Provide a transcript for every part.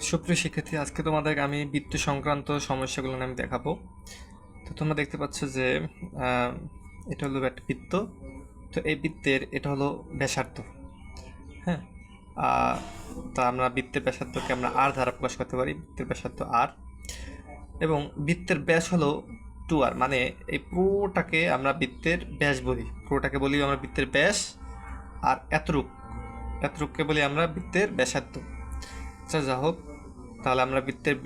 সুপ্রিয় শিক্ষার্থী, আজকে তোমাদের আমি বৃত্ত সংক্রান্ত সমস্যাগুলো আমি দেখাবো। তো তোমরা দেখতে পাচ্ছ যে এটা হলো একটা বৃত্ত। তো এই বৃত্তের এটা হলো ব্যাসার্ধ। হ্যাঁ, তা আমরা বৃত্তের ব্যাসার্ধকে আমরা আর দ্বারা প্রকাশ করতে পারি। বৃত্তের ব্যাসার্ধ আর, এবং বৃত্তের ব্যাস হলো 2r, মানে এই পুরোটাকে আমরা বৃত্তের ব্যাস বলি। পুরোটাকে বলি আমরা বৃত্তের ব্যাস, আর এতটুককে বলি আমরা বৃত্তের ব্যাসার্ধ। আচ্ছা, যা হোক, তাহলে আমরা বৃত্তের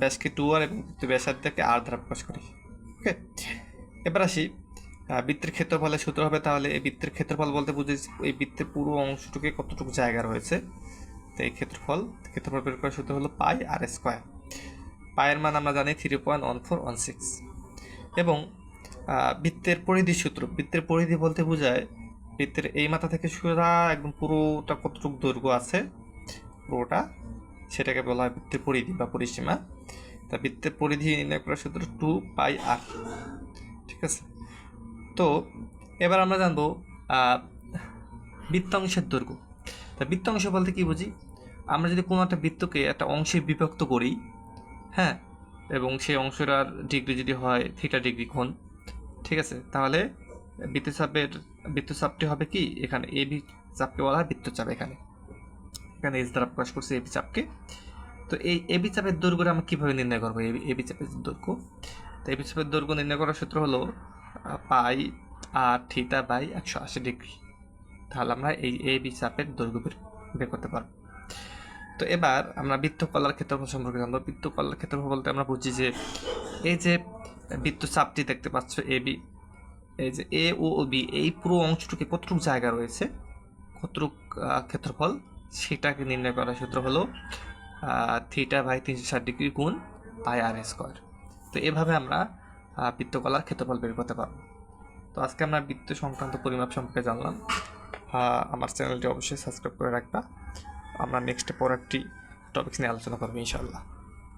ব্যাসকে 2r এবং বৃত্তের ব্যাসার্ধকে r দ্বারা প্রকাশ করি। ওকে, এবার আসি বৃত্তের ক্ষেত্রফলের সূত্র হবে। তাহলে এই বৃত্তের ক্ষেত্রফল বলতে বুঝি এই বৃত্তের পুরো অংশটুকে কতটুকু জায়গা রয়েছে। তো এই ক্ষেত্রফল বের করার সূত্র হলো পাই আর স্কোয়ার। পায়ের মান আমরা জানি 3.1416। এবং বৃত্তের পরিধির সূত্র, বৃত্তের পরিধি বলতে বোঝায় বৃত্তের এই মাথা থেকে সোজা একদম পুরোটা কতটুকু দৈর্ঘ্য আছে পুরোটা, সেটাকে বলা হয় বৃত্তের পরিধি বা পরিসীমা। তা বৃত্তের পরিধি নির্ণয় করার সূত্র 2πr। ঠিক আছে, তো এবার আমরা জানবো বৃত্তাংশের দৈর্ঘ্য। তা বৃত্তাংশ বলতে কি বুঝি? আমরা যদি কোনো একটা বৃত্তকে একটা অংশে বিভক্ত করি, হ্যাঁ, এবং সেই অংশটার ডিগ্রি যদি হয় θ° কোণ, ঠিক আছে, তাহলে বৃত্তচাপটি হবে কি, এখানে এবি চাপকে বলা হয় বৃত্তচাপ। এখানে এস দ্বারা প্রকাশ করছি এবি চাপকে। তো এই এবি চাপের দৈর্ঘ্য আমরা কীভাবে নির্ণয় করবো? এবি চাপের দৈর্ঘ্য, তো এবি চাপের দৈর্ঘ্য নির্ণয় করার সূত্র হলো পাই আর θ/180°। তাহলে আমরা এই এবি চাপের দৈর্ঘ্য বের করতে পারবো। তো এবার আমরা বৃত্তকলার ক্ষেত্রফল সম্পর্কে জানবো। বৃত্তকলার ক্ষেত্রফল বলতে আমরা বুঝি যে এই যে বৃত্তচাপটি দেখতে পাচ্ছ এবি, এই যে এ ও বি, এই পুরো অংশটুকু কতটুকু জায়গা রয়েছে, কতটুকু ক্ষেত্রফল, সেটাকে নির্ণয় করার সূত্র হলো θ/360° গুণ পাই আর স্কোয়ার। তো এভাবে আমরা বৃত্তকলার ক্ষেত্রফল বের করতে পারবো। তো আজকে আমরা বৃত্ত সংক্রান্ত পরিমাপ সম্পর্কে জানলাম। আমার চ্যানেলটি অবশ্যই সাবস্ক্রাইব করে রাখবা। আমরা নেক্সট পর একটি টপিকস নিয়ে আলোচনা করবো ইনশাআল্লাহ।